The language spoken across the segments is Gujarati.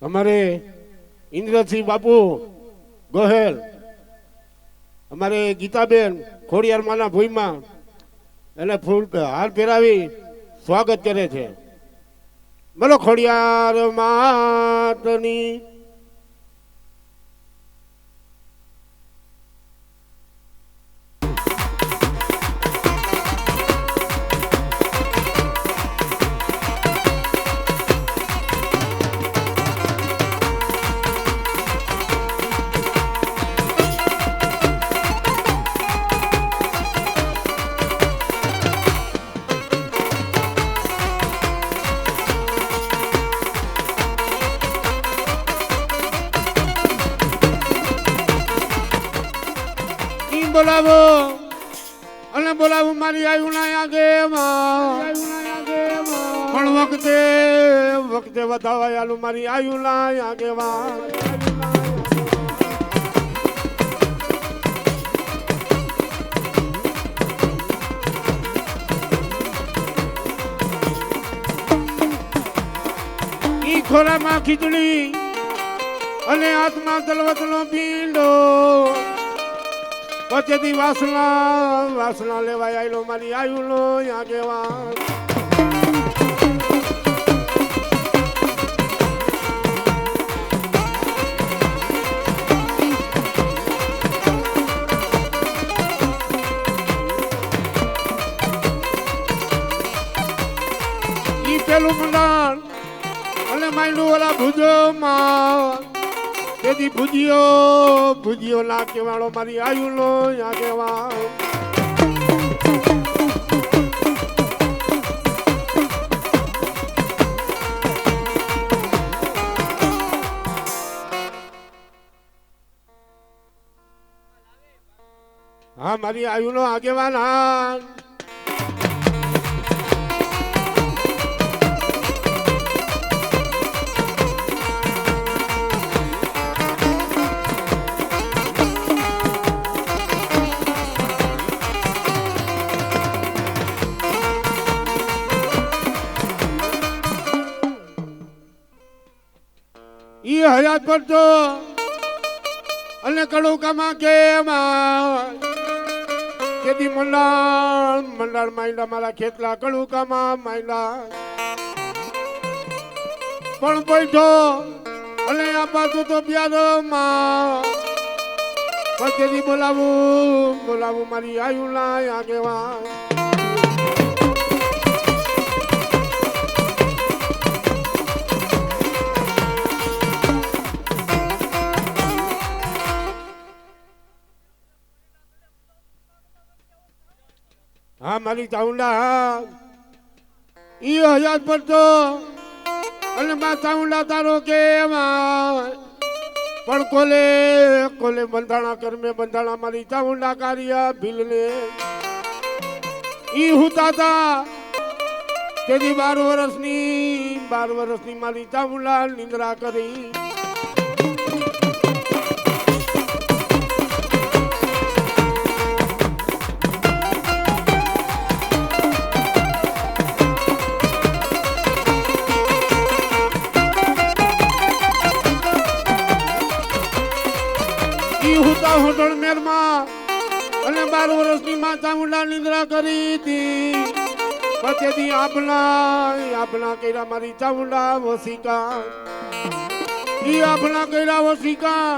हमारे इंद्रसिंह बापू गोहेल, हमारे गीताबेन खोड़ियार माना भूईमा એને ફૂલ હાર પહેરાવી સ્વાગત કરે છે. બોલો ખોડિયાર માતની. બોલાવો અને બોલાવો મારી આયુ ના આગે પણ વખતે વખતે વધાવાયાલું મારી આયુ ના આગેવાન. ઈ ખોરામાં ખીચડી અને હાથમાં તલવતનો પીંડો પછેથી વાસણા લેવાય આયલો મારી આયુ નો આગેવાન. ઈ પેલું મંડાણ અને માંડું ઓલા ભુજો માં તેથી ભુજીયો ના કેવાળો મારી આયુ નો આગેવાન. હા મારી આયુ નો આગેવાન. હા ઈ હયાત પડતો અને કડુકામાં કેમાં કેદી મંડાળ માંડ્યા મારા ખેતલા કડુકામાં માંડ્યા પણ પૈઠો અને આ બાજુ તો પ્યારો માં પછી બોલાવું મારી આયુ ના આગેવાન. હા મારી ચાઉંડા. હા ઈ હયાત પડતો અને મા ચાઉંડા તારો કે પણ કોલે બંધાણા કરમે બંધાણા મારી ચાઉંડા કારિયા ભીલને ઈ હુતાતા તેની 12 વર્ષની મારી ચાઉંડા નિંદ્રા કરી. હોટલ મેરમાં અને 12 વર્ષની માતા ઊંડા નિંદ્રા કરી હતી. પછીથી આપના કર્યા મારી ચાઉંડા વસિકા. ઈ આપના કર્યા વસિકા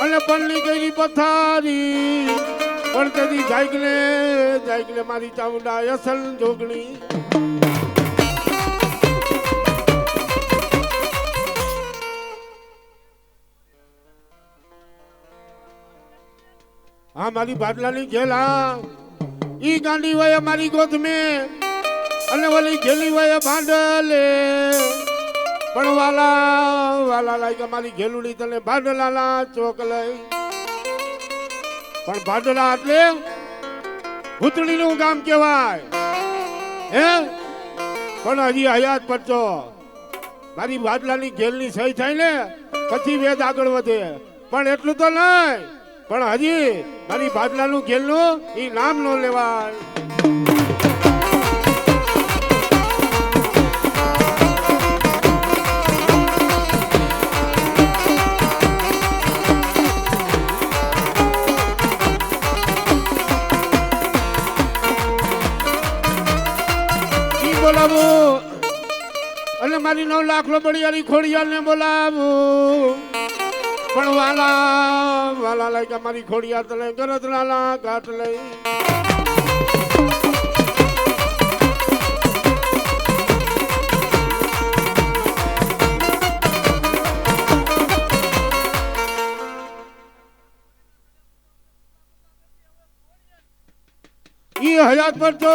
અને પલ્લી કરી પથારી પણ તેથી જાગલે મારી ચાઉંડા અસલ જોગણી. हाँ मारी बाटलानी घेला ઈ ગાંડી વાયા મારી ગોદ में અને ઓલી ઘેલી વાયા ભાંડલે પણ વાલા લાગ્યા મારી ઘેલુડી તને ભાંડલાના ચોક લઈ. પણ ભાંડલા એટલે ભૂતળીનું ગામ કહેવાય હે. પણ હજી હયાત પડતો મારી બાટલાની ઘેલની સહી થાય ને પછી વેદ આગળ વધે. પણ એટલું તો નહીં, પણ હજી મારી બાદલાનું ઘેલનું ઈ નામ ન લેવાય. દાખલો બળિયારી ખોડિયાર ને બોલાવું પણ વાલા વાલા લાગ્યા મારી ખોડિયાર તને ગરજલાલા ઘાટ લઈ ઈ હયાત પર તો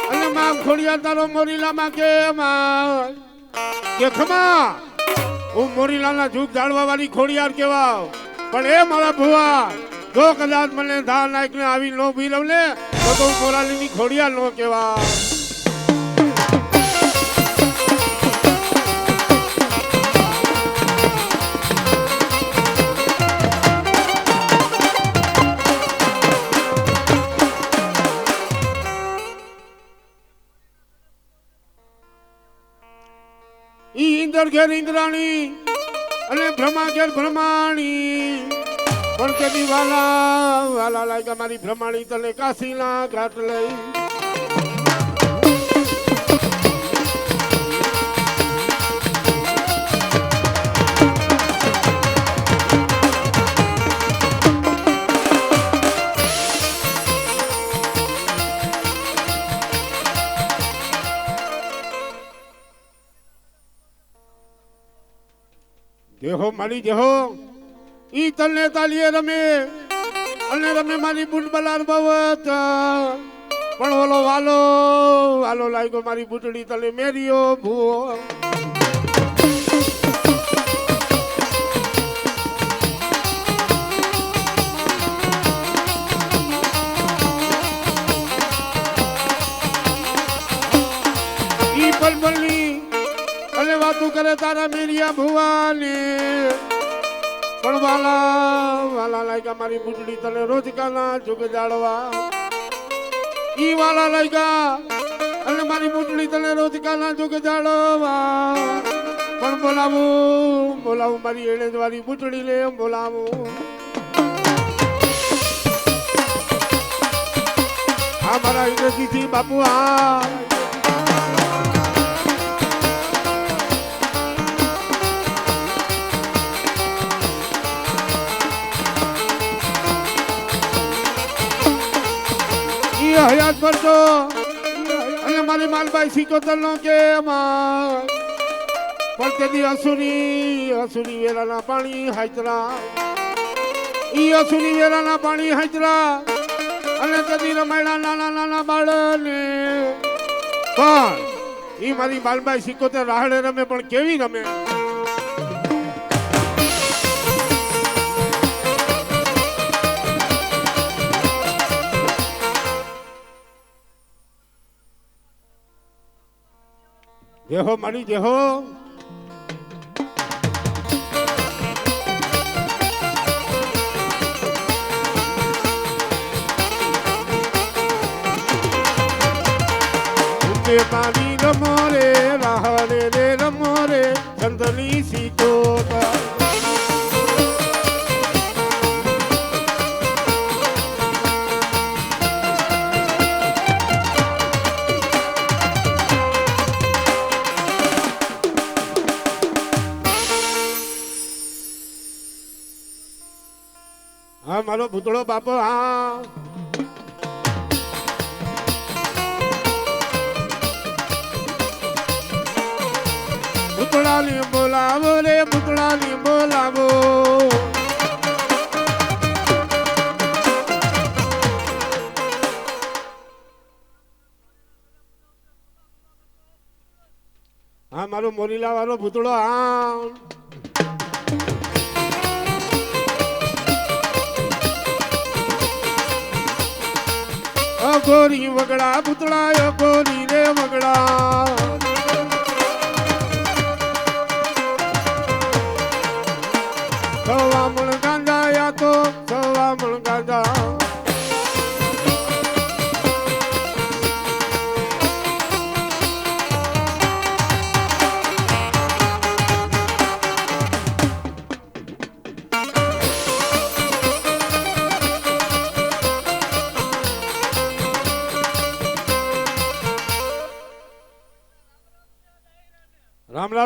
અને માં ખોડિયાર તારો મોરીલામાં કે ખમા હું મોરીલાના જૂગ જાળવા વાળી ખોડિયાર કેવા પણ એ મારા ભુવા જો કદાચ મને ધા નાખને આવી નો ભીલવ ને તો હું મોરાલીની ખોડિયાર નો કેવા ઇન્દ્ર ઘેર ઇન્દ્રાણી અને બ્રહ્મા ઘેર બ્રહ્માણી પણ કદી વાલા વાલા લાગ્યા મારી બ્રહ્માણી તને કાશીના ઘાટ લઈ દેહો મારી દેહો ઈ તને તાલીએ રમે અને રમે મારી બુટ બલાર બવત પણ ઓલો વાલો વાલો લાગ્યો મારી બુટડી તને મેરિયો ભૂવો ઈ પલપલની અને વાતું કરે તારા મેરિયા ભુવાની પણ વાલા વાલા લાગ્યા મારી બુટડી તને રોજકાના જુગ જાળવા ઈ વાલા લાગ્યા અને મારી બુટડી તને રોજકાના જુગ જાળવા પણ બોલાવું બોલાવું મારી એને જ વાળી બુટડી લે બોલાવું આ મારા ઇન્દ્રજીથી બાપુ આ હયાત પર તો અને મારી માલબાઈ સિકોતર નો કે પણ તેની અસુરી વેરાના પાણી હાજરા ઈ અસુરી વેરાના પાણી હાજરા અને તેની રમાયણા નાના નાના બાળને પણ ઈ મારી માલબાઈ સિકોતર રાહડે રમે પણ કેવી રમે દેહો મારી દેહો મારી રમો રે રાહડે રે રમો રે ચંદની સીતોતા હા મારો ભૂતળો બાપો હા ભૂતળાની બોલાવો રે ભૂતળાની બોલાવો હા મારો મોરીલા વાળો ભૂતળો હા ગોરી વગડા ભૂતળા ગોરી રે વગડા સવા મણ ગાંજા તો સવા મણ ગાંજા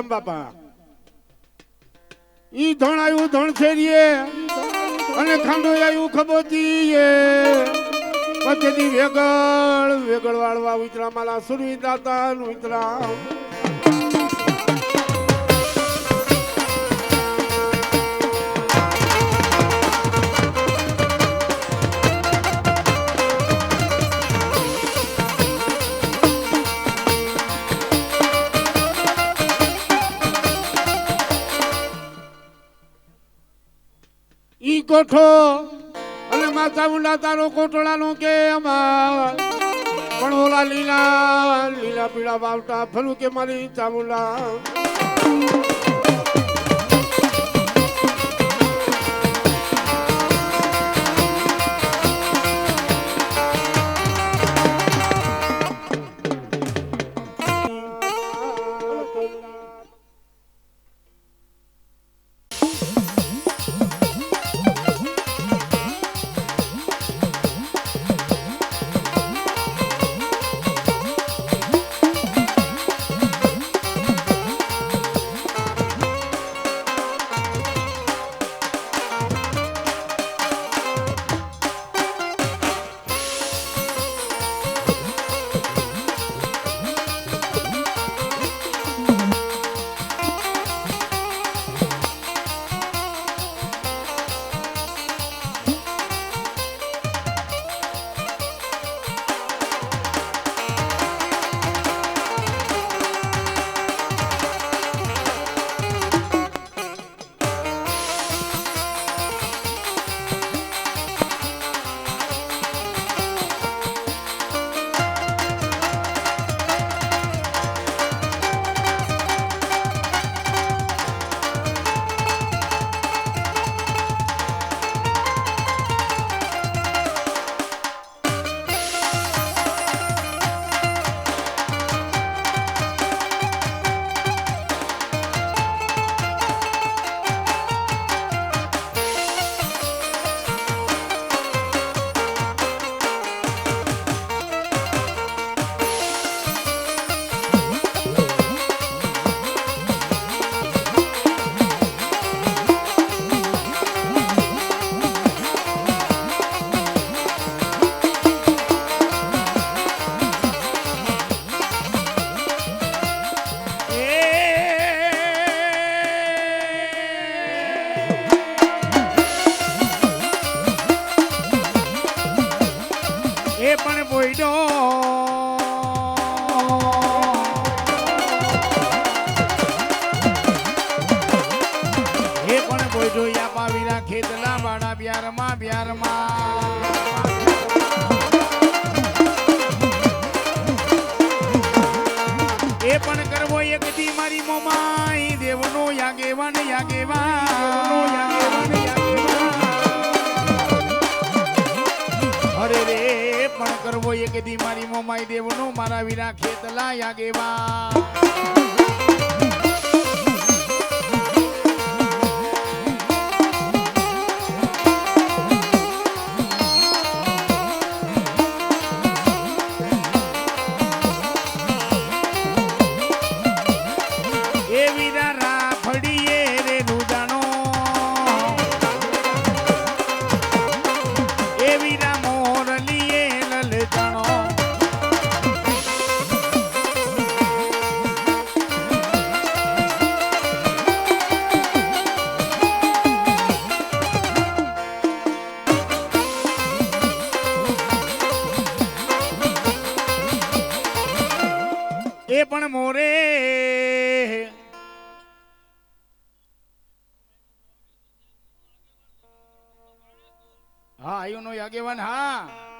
રામ બાપા ઈ ધણ આવ્યું ધણ છેરીએ અને ખાંડો આવ્યું ખબોતીએ પછેથી વેગળ વાળવા ઉતરા માલા સુરવી દાતા ઉતરા ઈ કોઠો અને માતા મુંડા તારો કોટડાનો કે અમાર પણ ઓલા લીલા લીલા પીળા બાવટા ફરું કે મારી ચામુંડા ખેતલા વાળા બ્યારમાં એ પણ કરવો એક દી મારી મોમાઈ દેવનો યાગેવાન અરે રે પણ કરવો એક દી મારી મોમાઈ દેવનો મારા વીરા ખેતલા યાગેવાન પણ મોરે હા આયુ નો આગેવાન હા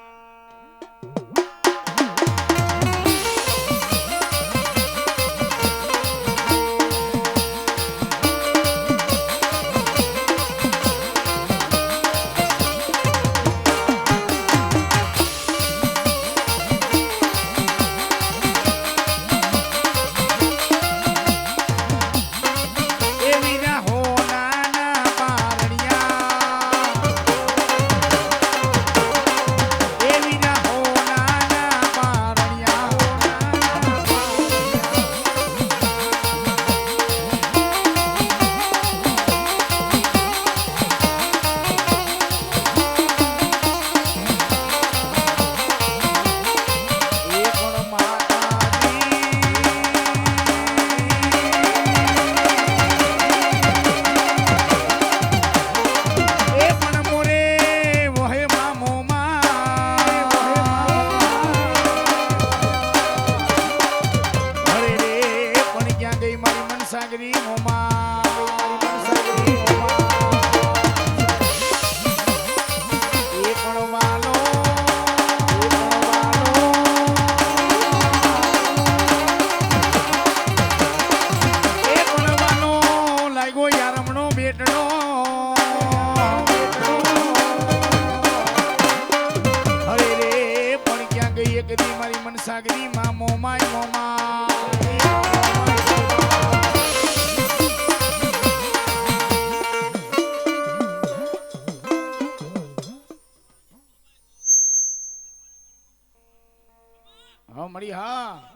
જમણો બેટડો અરે રે પણ ક્યાં ગઈ એક દી મારી મનસાગરી માં મોમાય મોમા હા મળી હા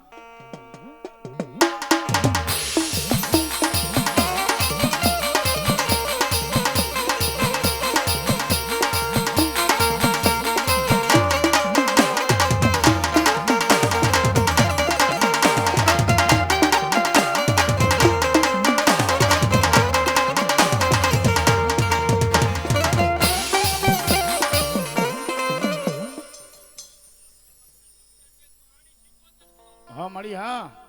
હા મળી હા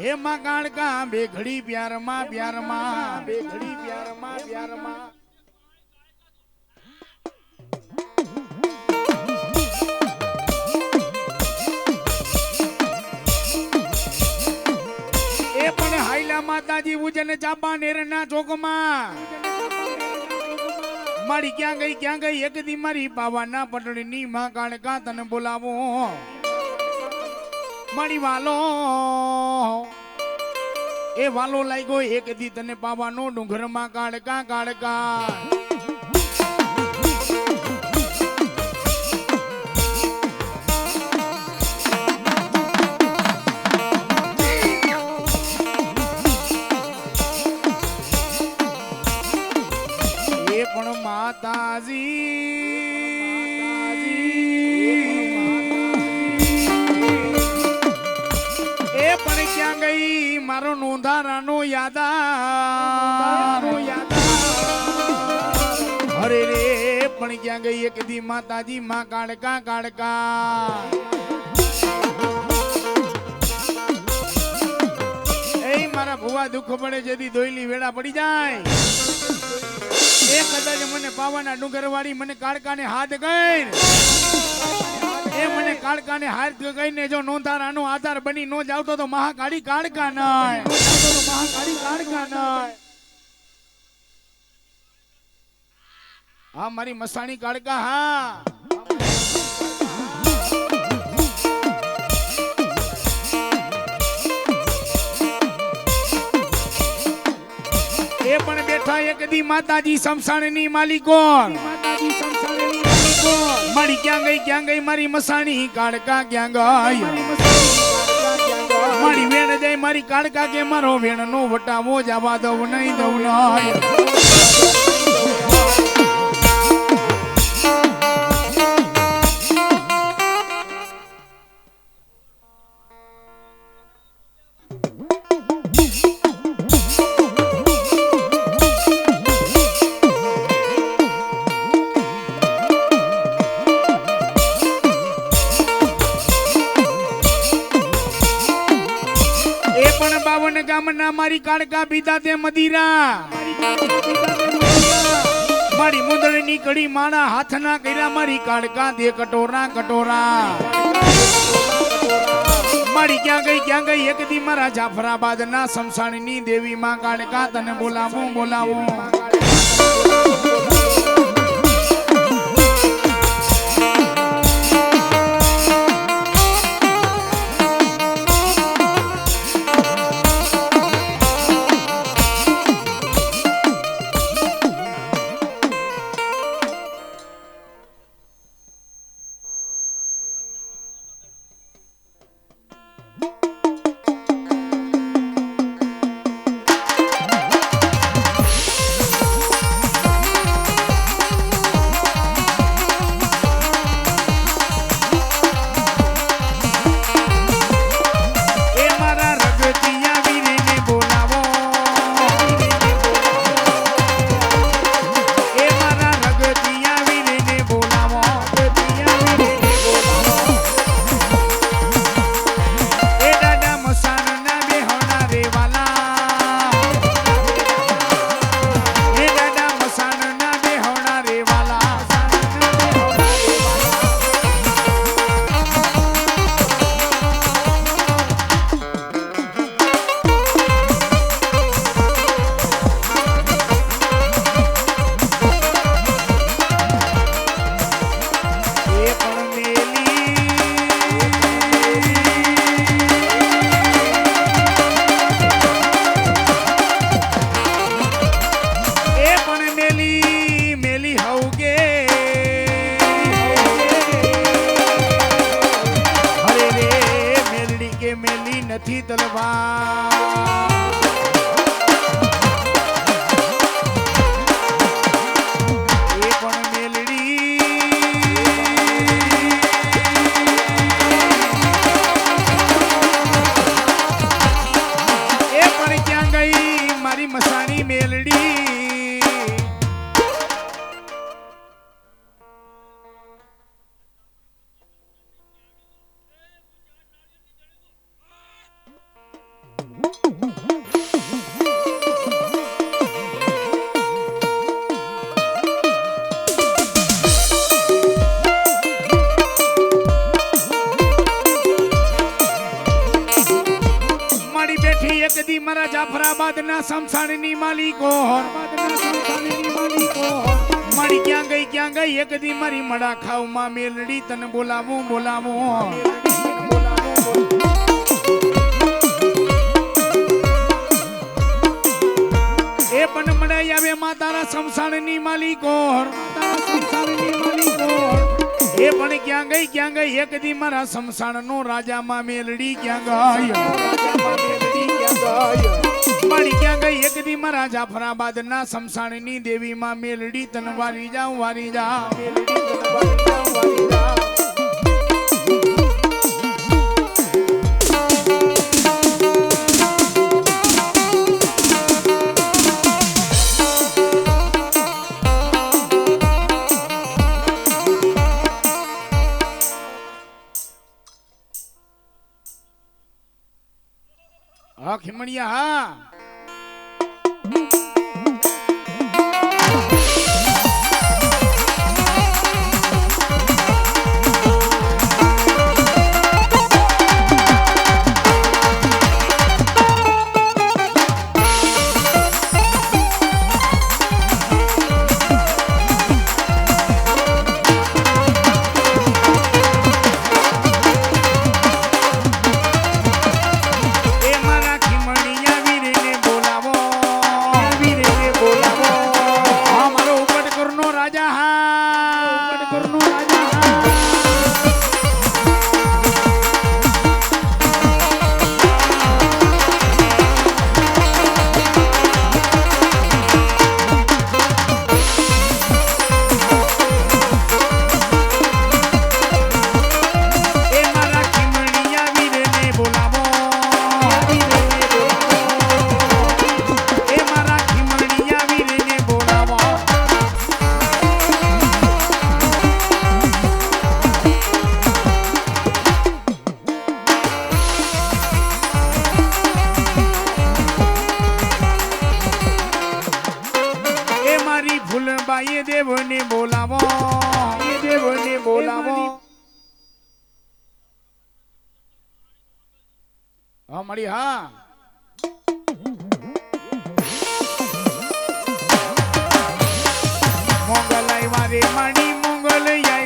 હે માં કાળકા બે ઘડી પ્યારમાં પ્યારમાં બે ઘડી પ્યારમાં પ્યારમાં એ પણ હાઈલા માતાજી ઉજન ચાપા નેરના ચોકમાં મારી ક્યાં ગઈ એક દી મારી બાવાના પટણીની માં કાળકા તને બોલાવો મારી વાલો એ વાલો લાગ્યો એક દી તને પાવાનો ડુંગરમાં કાળકા કાળકા એ પણ માતાજી પણ ક્યાં ગઈ મારો નોંધારાનો યાદા અરે રે પણ ક્યાં ગઈ એક દી માતાજી માં કાળકા કાળકા એ મારા ભુવા દુઃખ પડે જેથી દોયલી વેળા પડી જાય એ એ કદાચ મને પાવાના ડુંગરવાળી મને કાળકાને હાથ ગઈ એ મને કાળકાને હાથ ગઈને જો નોંધારાનો આધાર બની નો જાવતો તો મહાકાળી કાળકા નાય મહાકાળી કાળકા નાય હા મારી મસાણી કાળકા હા એ પણ બેઠા એક દી માતાજી સમસાણની માલિકો મારી ક્યાં ગઈ મારી મસાણી કાળકા ક્યાં ગઈ મારી વેણ જાય મારી કાળકા કે મારો વેણ નો વટાવો જવા દઉં નહીં દઉં નહીં ગામના મારી કાળકા પીતા તે મદીરા મારી મુંદળની કડી માણા હાથના કર્યા મારી કાળકા દે કટોરા કટોરા મારી ક્યાં ગઈ એક દી મારા જાફરાબાદ ના સમસાણની દેવી માં કાળકા તને બોલાવું નથી તલવાર એ પણ મેલડી એ પણ ક્યાં ગઈ મારી મસાણી મેલડી મારા જાફરાબાદ ના સમસાણની માલિકો મારી ક્યાં ગઈ એક દી મારી મડા ખાવ માં મેલડી તને બોલાવું એ પણ મળાઈ આવે માં તારા સમસાણની માલિકો એ પણ ક્યાં ગઈ એક દી મારા સમસાણ નો રાજા માં મેલડી ક્યાં ગઈ મારી ક્યાં ગઈ એક દી મારા જાફરાબાદ ના સમસાણની દેવી માં મેલડી તન વારી જાઉં મેલડી તન વારી જાઉં હા ખીમણિયા હા વડકરનો રાજા હા ફૂલબાઈએ દેવને બોલાવો એ દેવને બોલાવો હા મળી હા મોગલ આવ્યા રે મણી મોગલ આવ્યા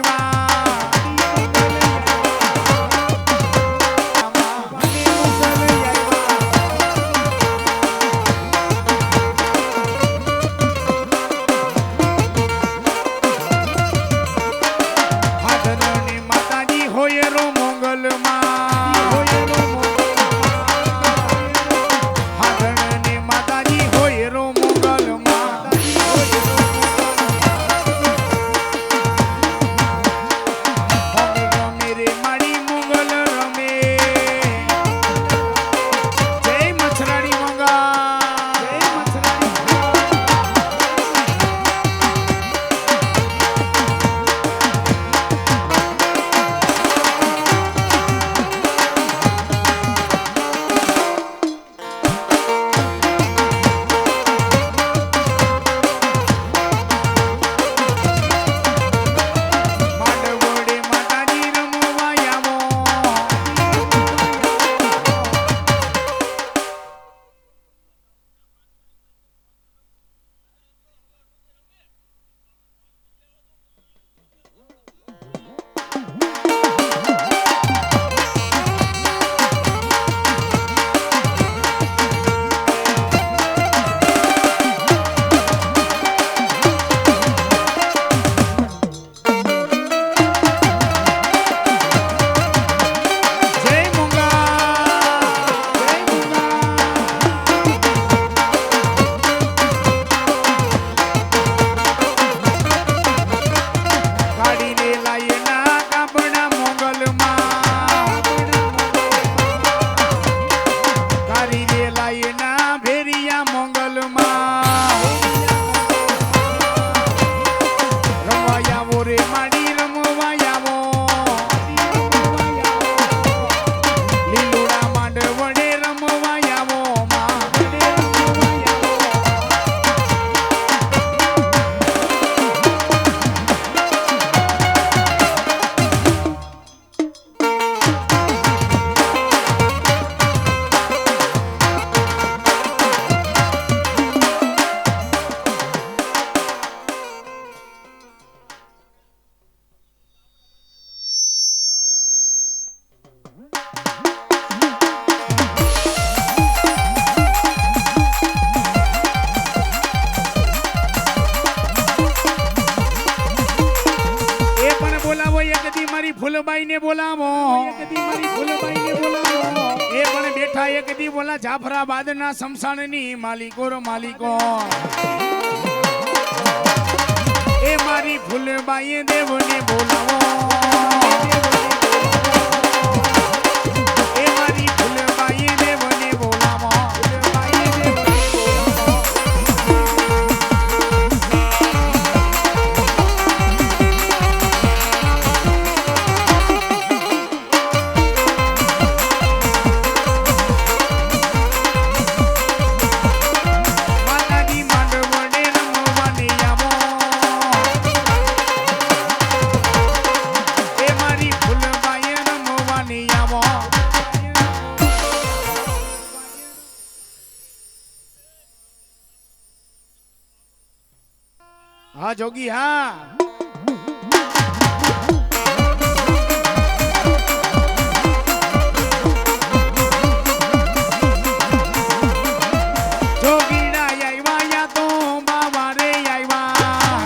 ફૂલબાઈને બોલાવો એકદી મારી ફૂલબાઈને બોલાવો એ પણ બેઠા એકદી બોલા જાફરાબાદના શમશાનની માલિકો રો માલિકો એ મારી ફૂલબાઈએ દેવને બોલાવો એ મારી ફૂલબાઈએ દેવને બોલાવો ફૂલબાઈએ દેવને બોલાવો હા જોગી હા જોગીડા આવ્યા યા તો બાવા રે આવ્યા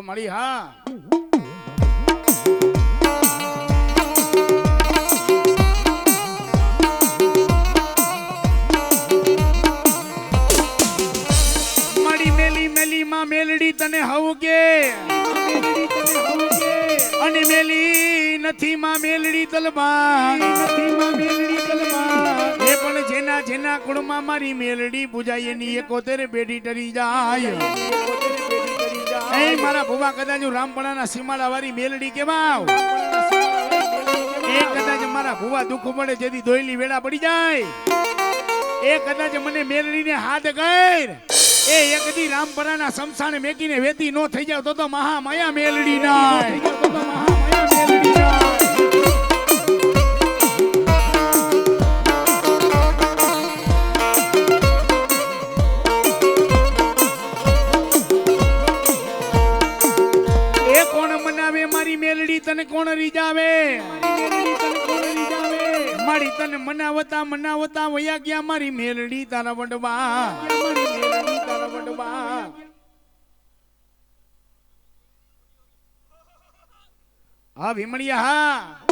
મળી હા મારી મેલી મેલી માં મેલડી તને હવું કે અને મેલી નથી માં મેલડી તલમાં એ પણ જેના જેના કુળમાં મારી મેલડી પૂજાય એની 71 પેઢી ટરી જાય એ મારા ભુવા કદાચ હું રામપણાના સીમાડા વાળી મેલડી કેવાવ એ કદાચ મારા ભુવા દુઃખ પડે જેથી દોયલી વેળા પડી જાય એ કદાચ મને મેલડીને હાથ કર એ એકદી રામપરાના સમસાને મેકીને વેતી નો થઈ જાવ તો મહામાયા મેલડી ના એ કોણ મનાવે મારી મેલડી તને કોણ રીજાવે મારી તને મનાવતા મનાવતા વયા ગયા મારી મેલડી તારા વડવા હા ભીમડિયા હા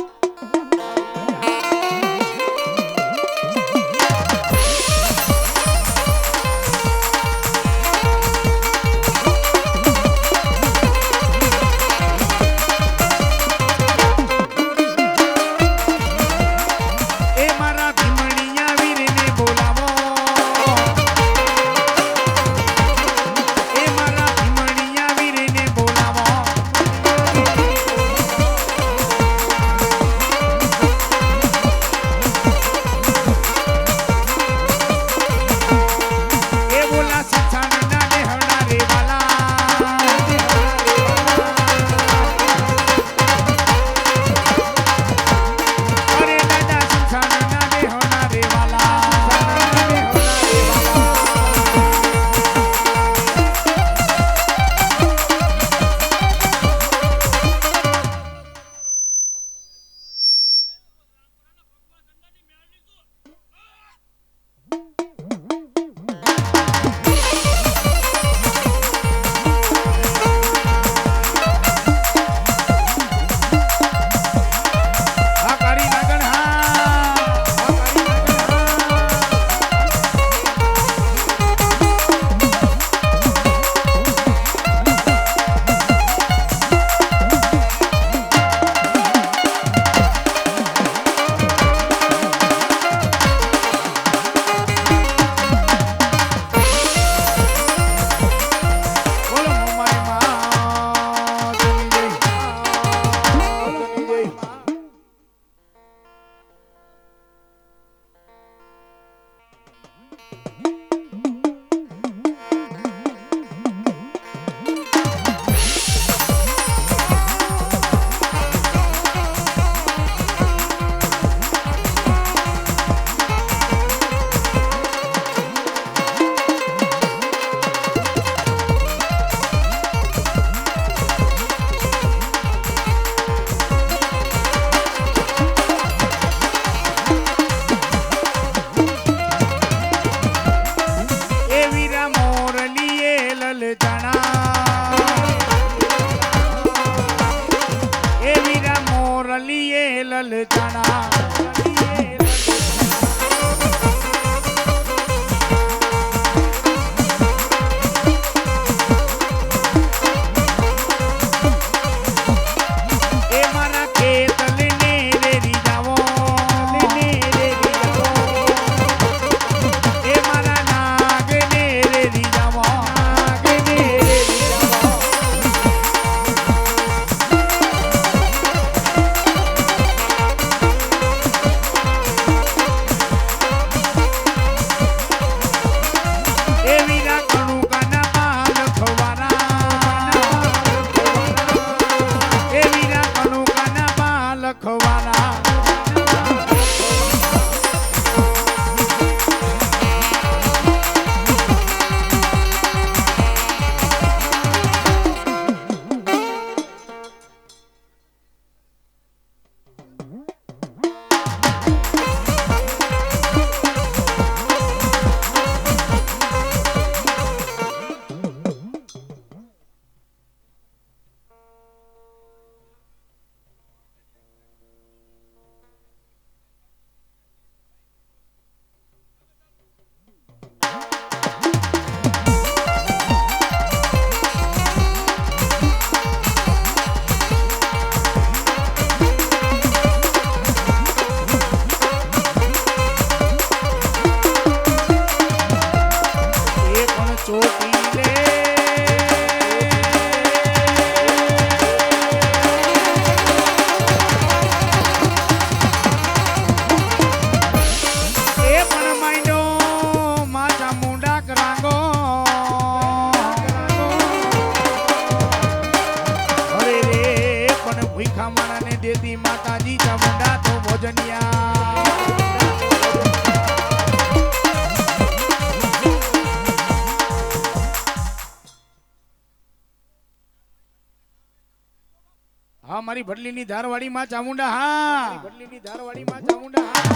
મારી ભડલીની ધારવાડી માં ચામુંડા હા ભડલીની ધારવાડી માં ચામુંડા હા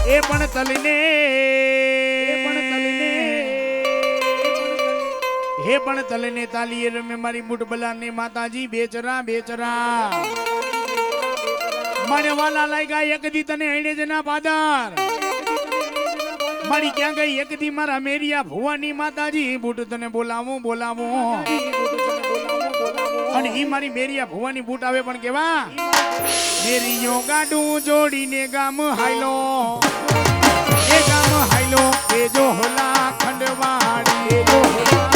એ પણ તલીને હે પણ તલીને તાલીએ રમે મારી મુઠબલા ને માતાજી બેચરા બેચરા મને વાલા લાગ્યા એક દી તને એણે જ ના પાદર મારી ક્યાં ગઈ એક દી મારા મેરિયા ભુવાની માતાજી બૂટ તને બોલાવું બોલાવું અને ઈ મારી મેરિયા ભુવાની બૂટ આવે પણ કેવા મેરિયો ગાડું જોડીને ગામ હાઈલો એ ગામ હાઈલો એ જો હોલા ખંડવાડી એ જો હોલા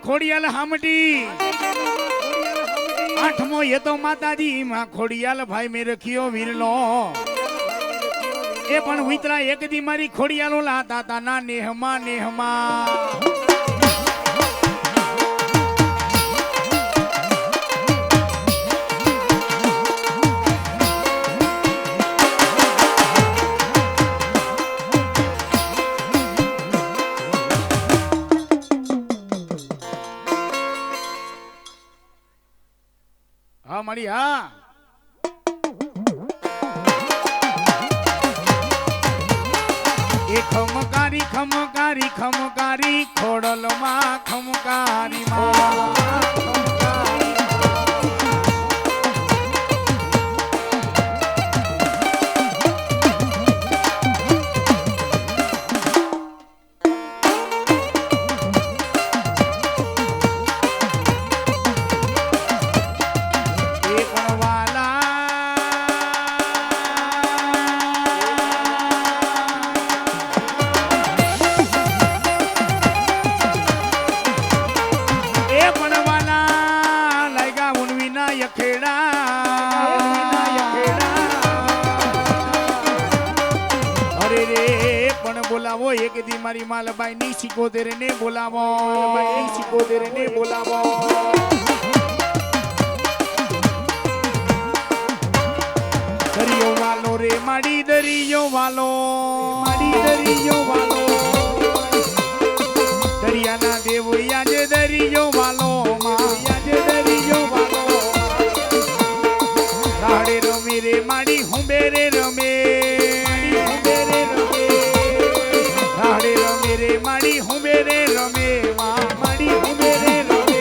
ખોડિયાલ હામટી આઠમો એ તો માતાજી માં ખોડિયાલ ભાઈ મે રખ્યો વીરલો એ પણ વિતરા એક દી મારી ખોડિયાલો લાતા તા ના નેહમાં નેહમાં હા મળી હા એ ખમકારી ખમકારી ખમકારી ખોડલમાં ખમકારી માં બોલાવો એક દી મારી માલબાઈ ની સિકોતેર ને બોલાવો સિકોતેર ને બોલાવો દરિયો વાલો રે માડી દરિયો વાલો માડી દરિયો વાલો દરિયાના દેવ યાજ દરિયો વાલો યાજ દરિયો વાલો રાડે રમે રે માડી હુંબે રે રમે માડી હુંબે રે રમે માડી હુંબે રે રમે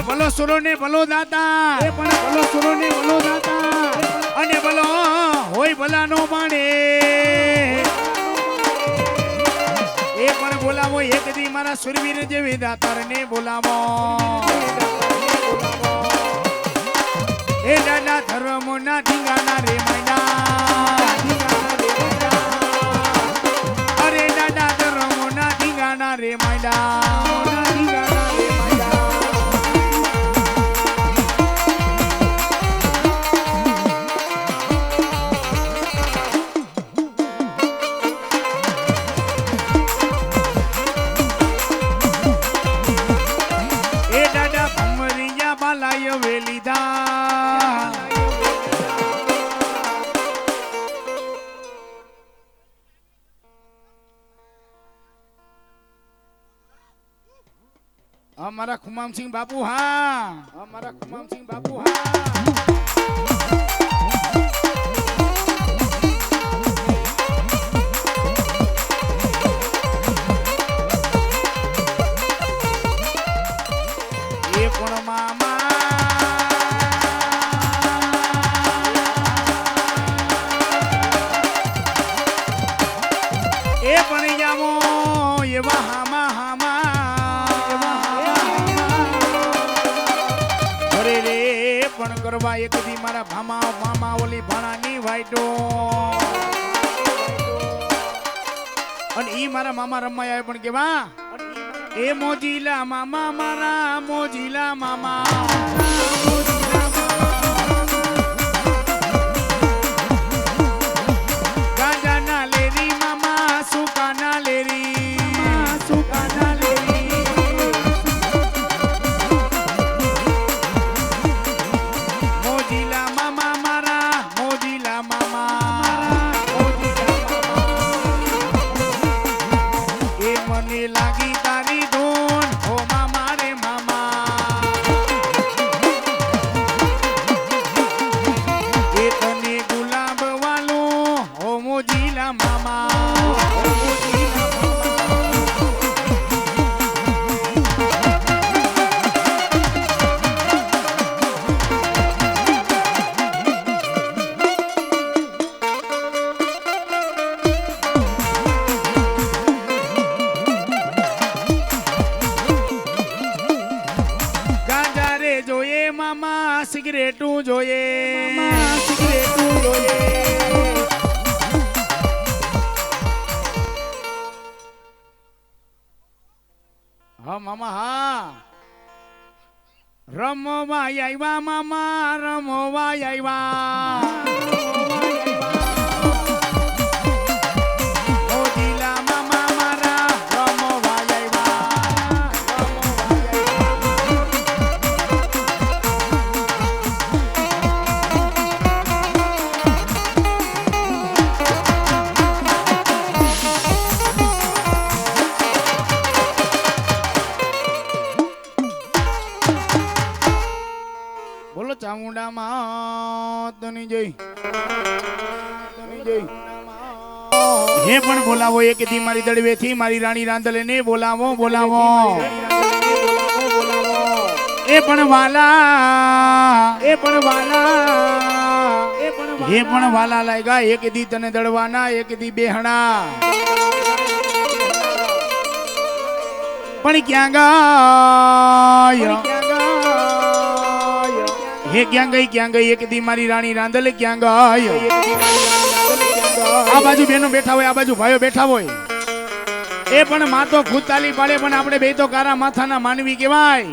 ભલો સુરો ને ભલો દાતા એ પણ ભલો સુરો ને ભલો દાતા અને ભલો હોય ભલાનો માણે એ પણ બોલાવો એક દી મારા સુરવીર જેવી દાતાર ને બોલાવો એ દાદા ધર્મ ના ઢીંગાના રે માયના અરે દાદા ધર્મ ના ઢીંગાના રે માયના વેલીધા અમારા ખુમામસિંહ બાપુ હા અમારા ખુમામસિંહ બાપુ હા એ પણ મામા એ પણ જામો એવા હામા હામા અરે રે પણ કરવા એક દી મારા ભામા મામા ઓલી ભાણાની વાઈટો અને ઈ મારા મામા રમાય આવે પણ કેવા એ મોજીલા મામા મારા મોજીલા મામા ગાંજાના લેરી મામા સુકાના લેરી સુકાના લેરી મોજીલા મામા મારા મોજીલા મામા એ મને લાગી તારી ધૂન ઓ મામા રે મામા એ તને ગુલાબ વાલું ઓ મોજીલા મામા ગાંજા રે જોઈએ મામા સિગરેટું જોઈએ સિગરેટું જોઈએ હા મામા હા રમવા આવ્યા મામા રમવા આવ્યા મોજીલા મામા મારા રમવા આવ્યા બોલો ચામુંડા માતની જય હે પણ બોલાવો એક દી મારી દડવેથી મારી રાણી રાંદલે ને બોલાવો બોલાવો એ પણ વાલા એ પણ વાલા હે પણ વાલા લાગ્યા એક દી તને દડવાના એક દી બેહણા પણ ક્યાં ગયા હે ક્યાં ગઈ એક દી મારી રાણી રાંદલે ક્યાં ગઈ આ બાજુ બેનો બેઠા હોય આ બાજુ ભાઈઓ બેઠા હોય એ પણ માં તો ખુદ તાલી પાડે પણ આપણે બે તો કારા માથાના માનવી કહેવાય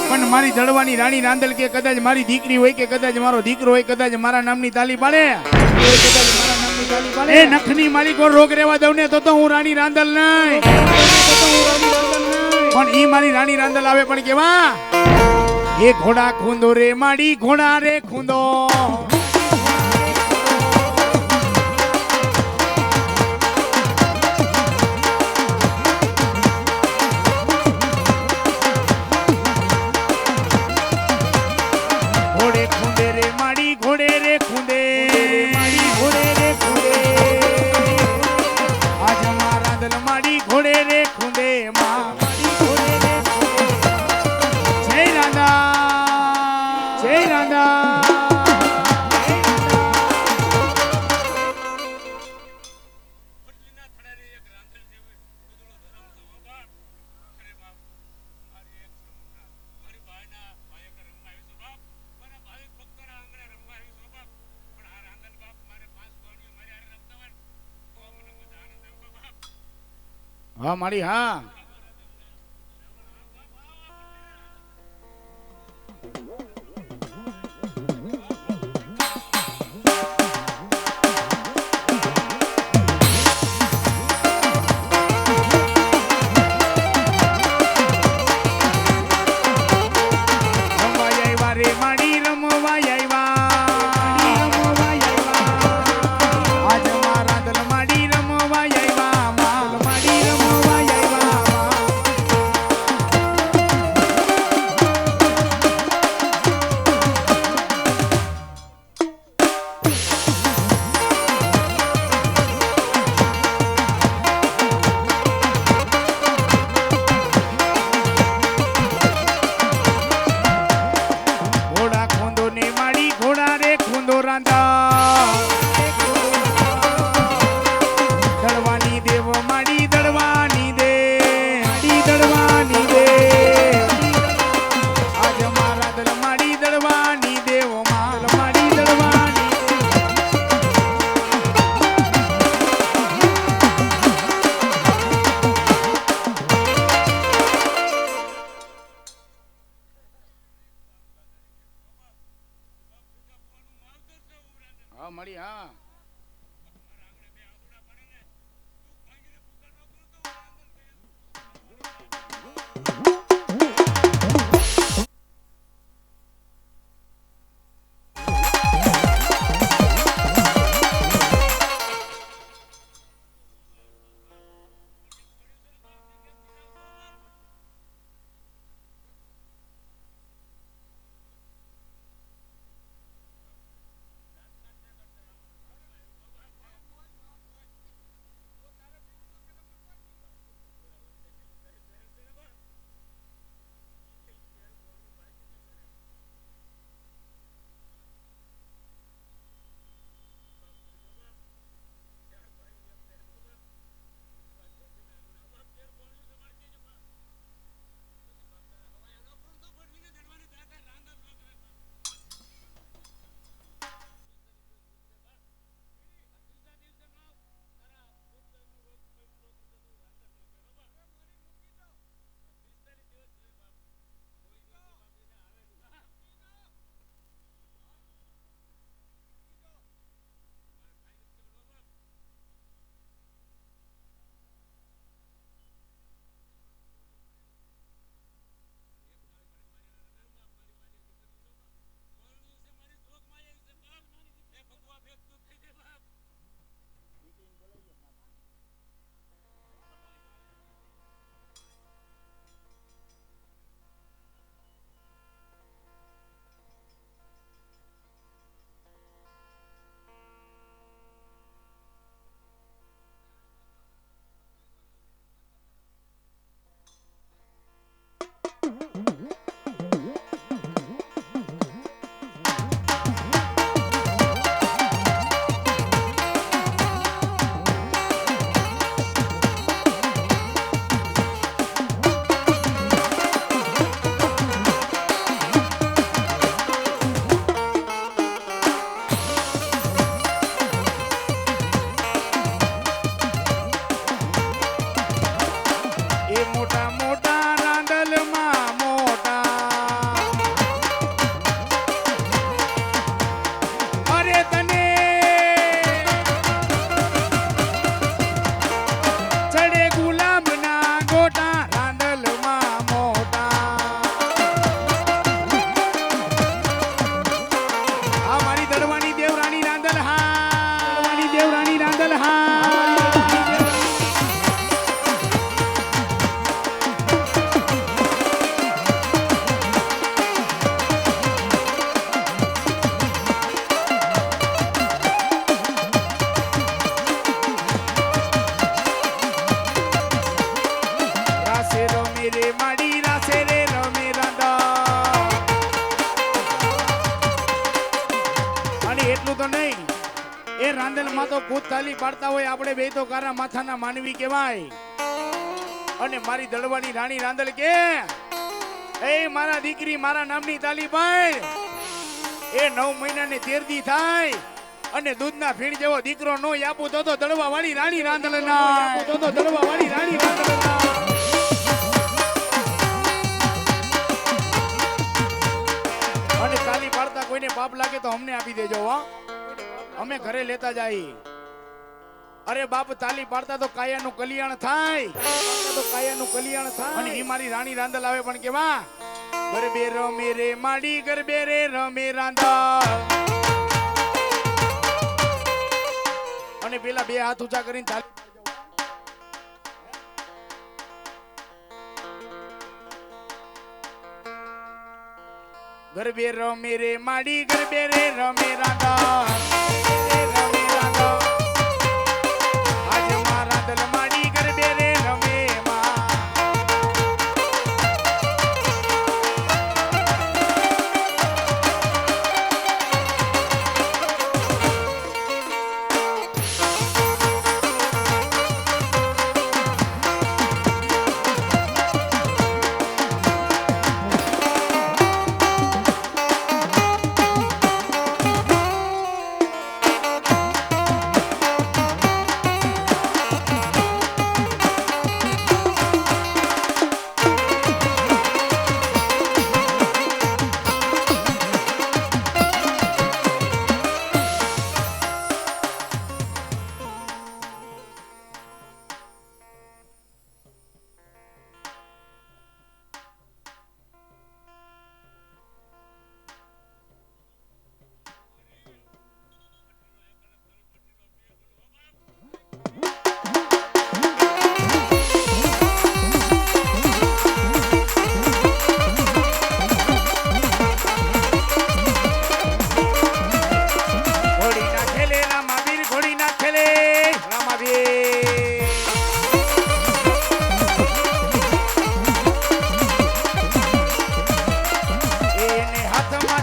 પણ મારી દડવાની રાણી રાંદલ કે કદાચ મારી દીકરી હોય કે કદાચ મારો દીકરો હોય કદાચ મારા નામની તાલી પાડે એ નખની માલિકો રોગ રેવા દઉં ને તો હું રાણી રાંદલ નહીં પણ ઈ મારી રાણી રાંદલ આવે પણ કેવા એ ઘોડા ખૂંદો રે માડી ઘોડા રે ખૂંદો ઘોડે ખૂંદે રે માડી ઘોડે રે ખૂંદે ઘોડે રે ખૂંદે આજ મારા દલ માડી ઘોડે રે ખૂંદે માં જય રાંદા હા મારી હા રાંધા દળવાની દેવ માડી દળવાની દે માડી દળવાની દે આજ મારા દળ માડી દળવાની દેવ માલ માડી દળવાની હા મળી હા તાલી પાડતા હોય આપણે બે તો કારા માથાના માનવી કહેવાય અને મારી દળવાની રાણી રાંદલ કે એ મારા દીકરી મારા નામની તાલી પાડ એ 9 મહિનાને 13 દી થાય અને દૂધના ફીણ જેવો દીકરો નો આપું તો દળવા વાળી રાણી રાંદલ ના આપું તો દળવા વાળી રાણી રાંદલ ના અને તાલી પાડતા કોઈને પાપ લાગે તો અમને આપી દેજો હો અમે ઘરે લેતા જાય અરે બાપ તાલી પાડતા તો કાયાનું કલ્યાણ થાય તો કાયાનું કલ્યાણ થાય અને ઈ મારી રાણી રાંદલ આવે પણ કેવા ગરબે રમે રે માડી ગરબે રે રમે રાંદલ અને પેલા બે હાથ ઊંચા કરીને તાલી ગરબે રમે રે માડી ગરબે રે રમે રાંદલ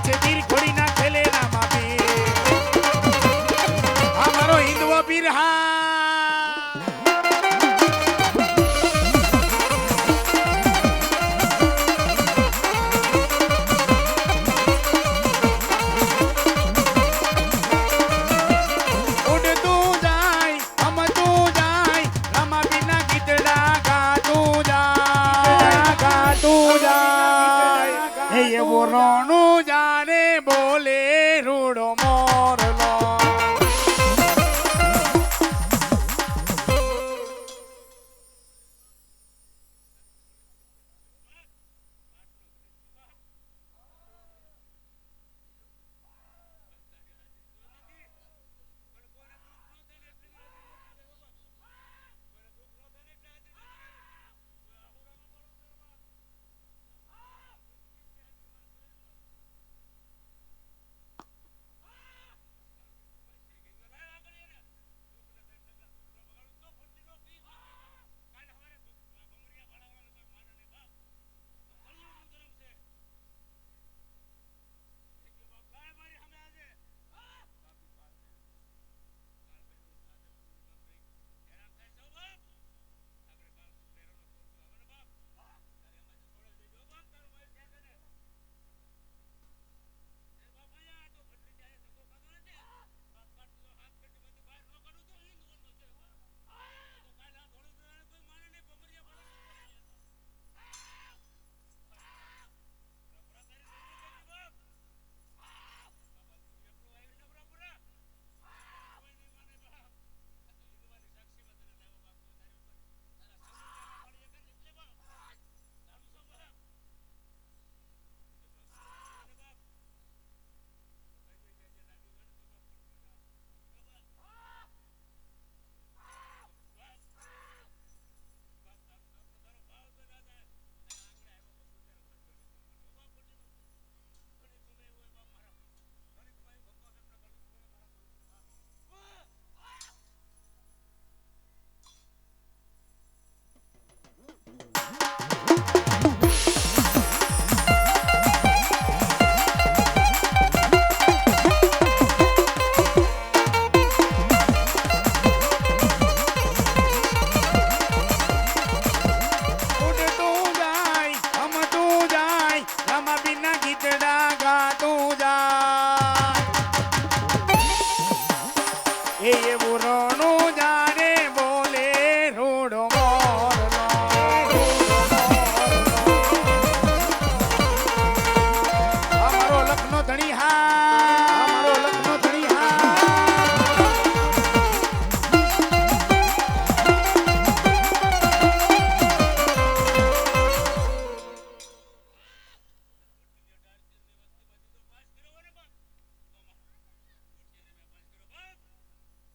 છે તીર ઘોડી ના ખેલે રામા પીર આ મારો હિન્દવો પીર હા રોણું જાને બોલે રૂડો મોરલો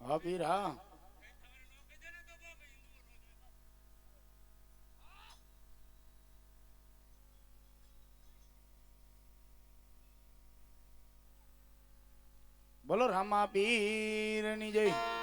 હા પીર હા બોલો રામા પીરની જય